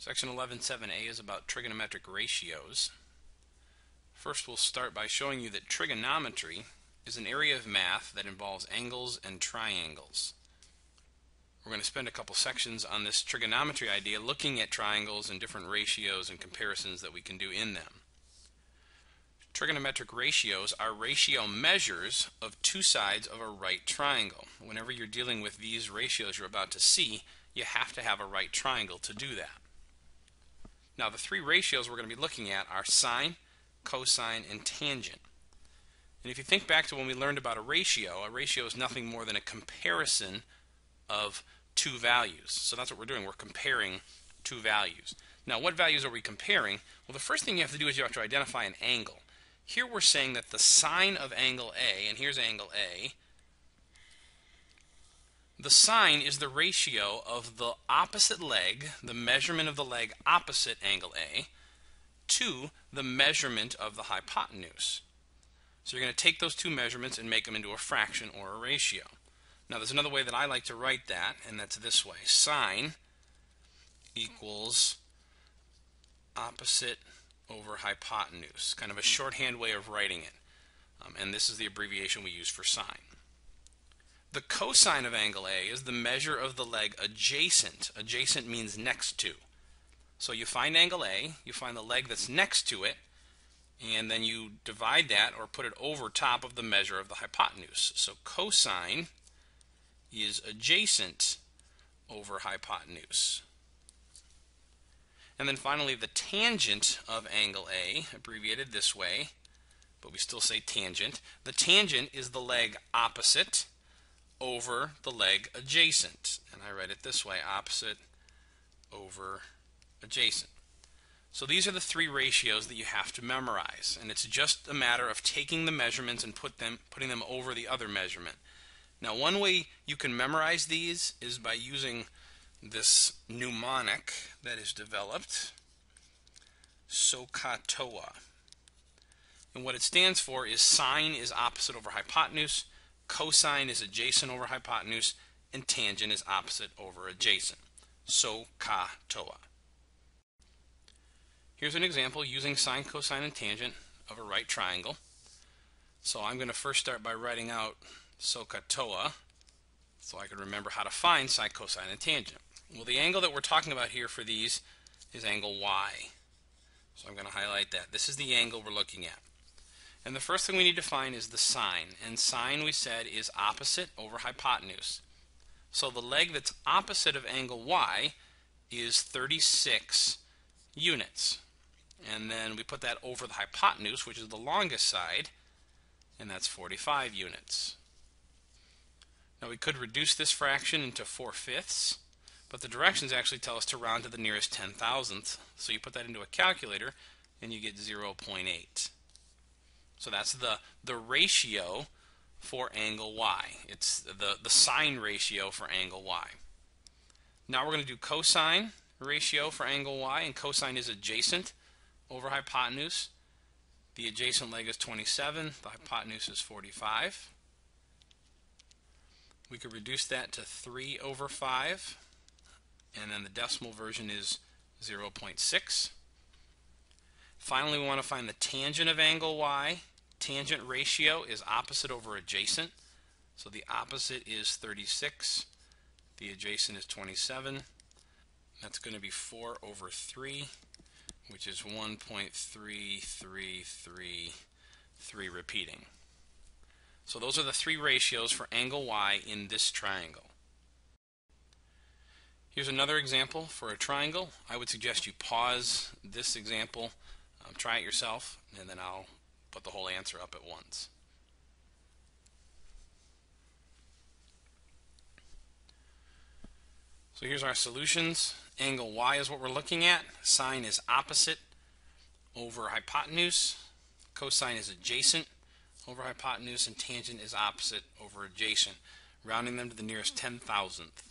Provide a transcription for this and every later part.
Section 11.7a is about trigonometric ratios. First, we'll start by showing you that trigonometry is an area of math that involves angles and triangles. We're going to spend a couple sections on this trigonometry idea, looking at triangles and different ratios and comparisons that we can do in them. Trigonometric ratios are ratio measures of two sides of a right triangle. Whenever you're dealing with these ratios you're about to see, you have to have a right triangle to do that. Now, the three ratios we're going to be looking at are sine, cosine, and tangent. And if you think back to when we learned about a ratio is nothing more than a comparison of two values. So that's what we're doing. We're comparing two values. Now, what values are we comparing? Well, the first thing you have to do is you have to identify an angle. Here we're saying that the sine of angle A, and here's angle A, the sine is the ratio of the opposite leg, the measurement of the leg opposite angle A, to the measurement of the hypotenuse. So you're going to take those two measurements and make them into a fraction or a ratio. Now there's another way that I like to write that, and that's this way. Sine equals opposite over hypotenuse, kind of a shorthand way of writing it. And this is the abbreviation we use for sine. The cosine of angle A is the measure of the leg adjacent. Adjacent means next to. So you find angle A, you find the leg that's next to it, and then you divide that or put it over top of the measure of the hypotenuse. So cosine is adjacent over hypotenuse. And then finally, the tangent of angle A, abbreviated this way, but we still say tangent. The tangent is the leg opposite over the leg adjacent. And I write it this way, opposite over adjacent. So these are the three ratios that you have to memorize. And it's just a matter of taking the measurements and putting them over the other measurement. Now, one way you can memorize these is by using this mnemonic that is developed, SOHCAHTOA. And what it stands for is sine is opposite over hypotenuse, cosine is adjacent over hypotenuse, and tangent is opposite over adjacent. SOHCAHTOA. Here's an example using sine, cosine, and tangent of a right triangle. So I'm going to first start by writing out SOHCAHTOA so I can remember how to find sine, cosine, and tangent. Well, the angle that we're talking about here for these is angle Y. So I'm going to highlight that. This is the angle we're looking at. And the first thing we need to find is the sine. And sine, we said, is opposite over hypotenuse. So the leg that's opposite of angle Y is 36 units. And then we put that over the hypotenuse, which is the longest side, and that's 45 units. Now we could reduce this fraction into 4/5, but the directions actually tell us to round to the nearest 10,000th. So you put that into a calculator and you get 0.8. So that's the ratio for angle Y. It's the sine ratio for angle Y. Now we're going to do cosine ratio for angle Y, and cosine is adjacent over hypotenuse. The adjacent leg is 27, the hypotenuse is 45. We could reduce that to 3 over 5, and then the decimal version is 0.6. Finally, we want to find the tangent of angle Y. Tangent ratio is opposite over adjacent. So the opposite is 36. The adjacent is 27. That's going to be 4 over 3, which is 1.3333 repeating. So those are the three ratios for angle Y in this triangle. Here's another example for a triangle. I would suggest you pause this example, try it yourself, and then I'll put the whole answer up at once. So here's our solutions. Angle Y is what we're looking at. Sine is opposite over hypotenuse. Cosine is adjacent over hypotenuse, and tangent is opposite over adjacent, rounding them to the nearest 10,000th.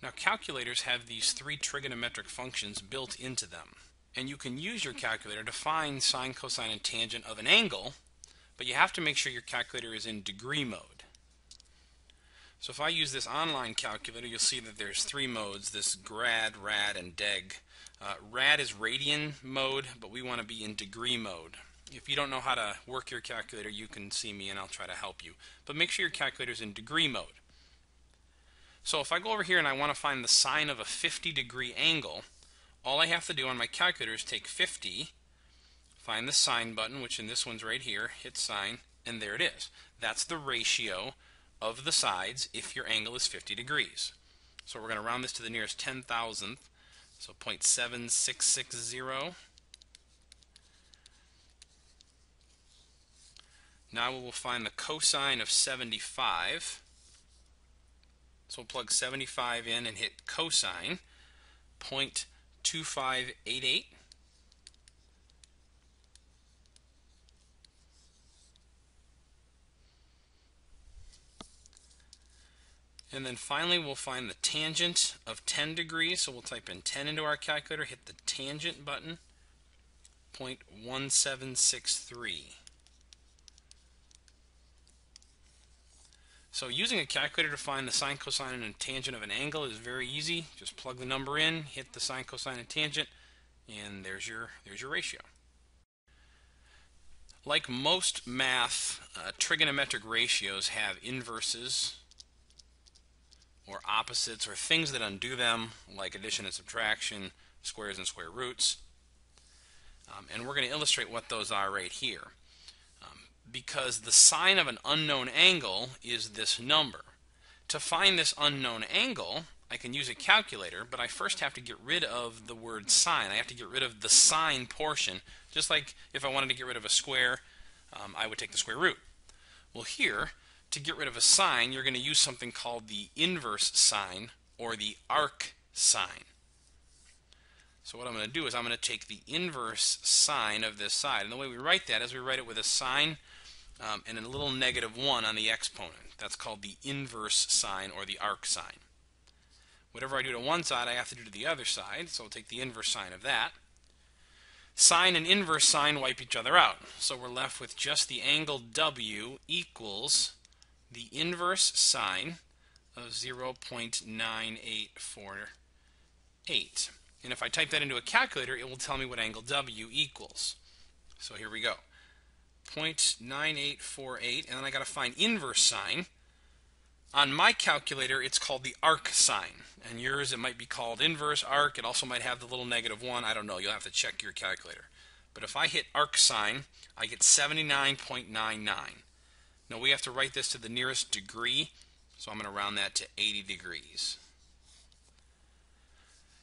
Now, calculators have these three trigonometric functions built into them, and you can use your calculator to find sine, cosine, and tangent of an angle, but you have to make sure your calculator is in degree mode. So if I use this online calculator, you'll see that there's three modes, this grad, rad, and deg. Rad is radian mode, but we want to be in degree mode. If you don't know how to work your calculator, you can see me and I'll try to help you. But make sure your calculator's in degree mode. So if I go over here and I want to find the sine of a 50-degree angle, all I have to do on my calculator is take 50, find the sine button, which in this one's right here, hit sine, and there it is. That's the ratio of the sides if your angle is 50 degrees. So we're going to round this to the nearest 10,000th, so 0.7660. Now we will find the cosine of 75. So we'll plug 75 in and hit cosine, 0.2588. And then finally we'll find the tangent of 10 degrees. So we'll type in 10 into our calculator, hit the tangent button, 0.1763. So using a calculator to find the sine, cosine, and tangent of an angle is very easy. Just plug the number in, hit the sine, cosine, and tangent, and there's your ratio. Like most math, trigonometric ratios have inverses or opposites or things that undo them, like addition and subtraction, squares and square roots. And we're going to illustrate what those are right here. Because the sine of an unknown angle is this number. To find this unknown angle, I can use a calculator, but I first have to get rid of the word sine. I have to get rid of the sine portion, just like if I wanted to get rid of a square, I would take the square root. Well, here, to get rid of a sine, you're going to use something called the inverse sine or the arc sine. So what I'm going to do is I'm going to take the inverse sine of this side. And the way we write that is we write it with a sine and a little -1 on the exponent. That's called the inverse sine or the arc sine. Whatever I do to one side, I have to do to the other side. So I'll take the inverse sine of that. Sine and inverse sine wipe each other out. So we're left with just the angle W equals the inverse sine of 0.9848. And if I type that into a calculator, it will tell me what angle W equals. So here we go. 0.9848, and then I got to find inverse sine. On my calculator, it's called the arc sine. And yours, it might be called inverse arc. It also might have the little -1. I don't know. You'll have to check your calculator. But if I hit arc sine, I get 79.99. Now we have to write this to the nearest degree, so I'm going to round that to 80 degrees.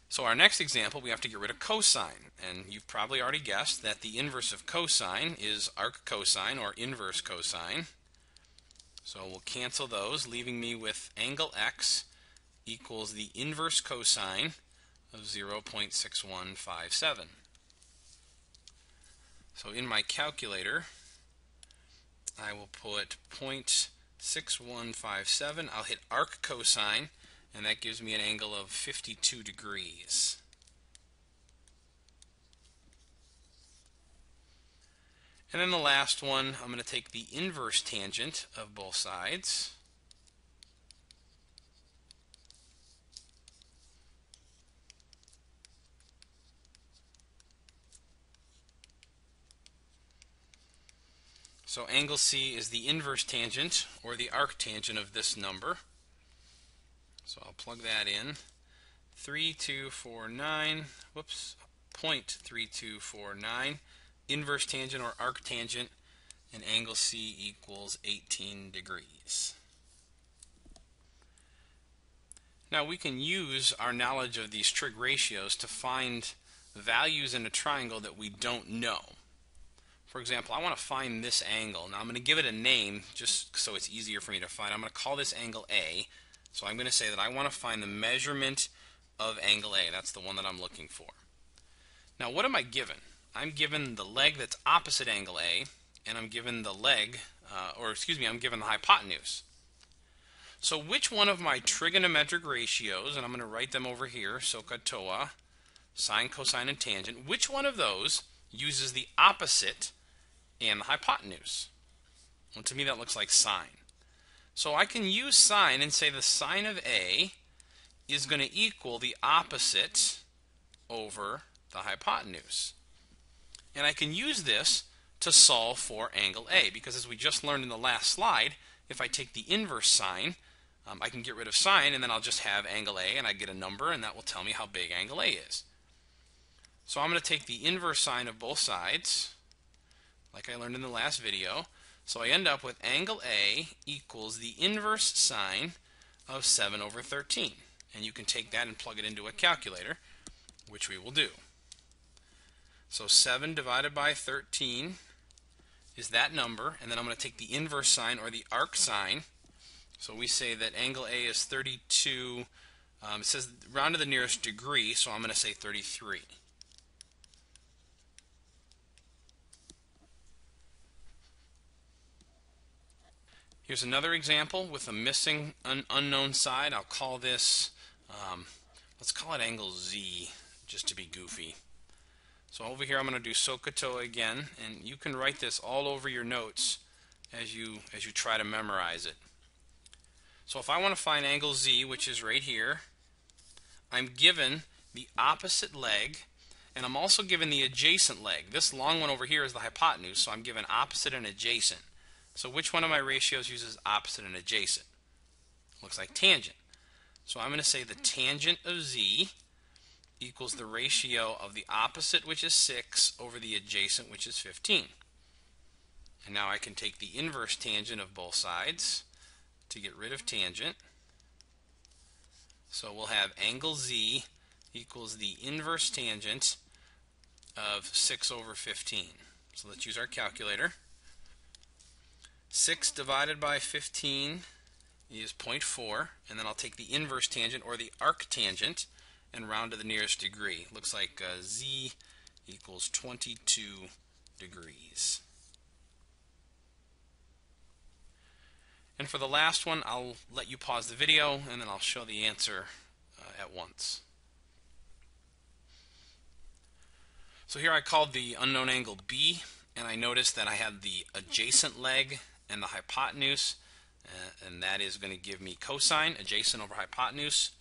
So our next example, we have to get rid of cosine. And you've probably already guessed that the inverse of cosine is arc cosine or inverse cosine. So we'll cancel those, leaving me with angle x equals the inverse cosine of 0.6157. So in my calculator, I will put 0.6157. I'll hit arc cosine, and that gives me an angle of 52 degrees. And then the last one, I'm going to take the inverse tangent of both sides. So angle C is the inverse tangent or the arc tangent of this number. So I'll plug that in. 3249, whoops, 0.3249. Inverse tangent or arc tangent, and angle C equals 18 degrees. Now we can use our knowledge of these trig ratios to find values in a triangle that we don't know. For example, I want to find this angle. Now I'm going to give it a name just so it's easier for me to find. I'm going to call this angle A. So I'm going to say that I want to find the measurement of angle A. That's the one that I'm looking for. Now what am I given? I'm given the leg that's opposite angle A, and I'm given the leg, I'm given the hypotenuse. So which one of my trigonometric ratios, and I'm going to write them over here, SOHCAHTOA, sine, cosine, and tangent, which one of those uses the opposite and the hypotenuse? Well, to me that looks like sine. So I can use sine and say the sine of A is going to equal the opposite over the hypotenuse. And I can use this to solve for angle A, because as we just learned in the last slide, if I take the inverse sine, I can get rid of sine, and then I'll just have angle A, and I get a number, and that will tell me how big angle A is. So I'm going to take the inverse sine of both sides, like I learned in the last video. So I end up with angle A equals the inverse sine of 7 over 13. And you can take that and plug it into a calculator, which we will do. So 7 divided by 13 is that number, and then I'm going to take the inverse sine, or the arc sine. So we say that angle A is 32, it says round to the nearest degree, so I'm going to say 33. Here's another example with a missing unknown side. I'll call this, let's call it angle Z, just to be goofy. So over here I'm going to do SOHCAHTOA again, and you can write this all over your notes as you try to memorize it. So if I want to find angle Z, which is right here, I'm given the opposite leg, and I'm also given the adjacent leg. This long one over here is the hypotenuse, so I'm given opposite and adjacent. So which one of my ratios uses opposite and adjacent? Looks like tangent. So I'm going to say the tangent of Z equals the ratio of the opposite, which is 6, over the adjacent, which is 15. And now I can take the inverse tangent of both sides to get rid of tangent. So we'll have angle Z equals the inverse tangent of 6 over 15. So let's use our calculator. 6 divided by 15 is 0.4, and then I'll take the inverse tangent, or the arc tangent, and round to the nearest degree. Looks like Z equals 22 degrees. And for the last one, I'll let you pause the video, and then I'll show the answer at once. So here I called the unknown angle B, and I noticed that I had the adjacent leg and the hypotenuse, and that is going to give me cosine, adjacent over hypotenuse.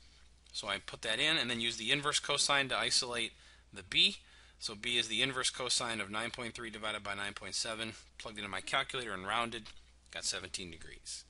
So I put that in and then use the inverse cosine to isolate the B. So B is the inverse cosine of 9.3 divided by 9.7. Plugged it in my calculator and rounded, got 17 degrees.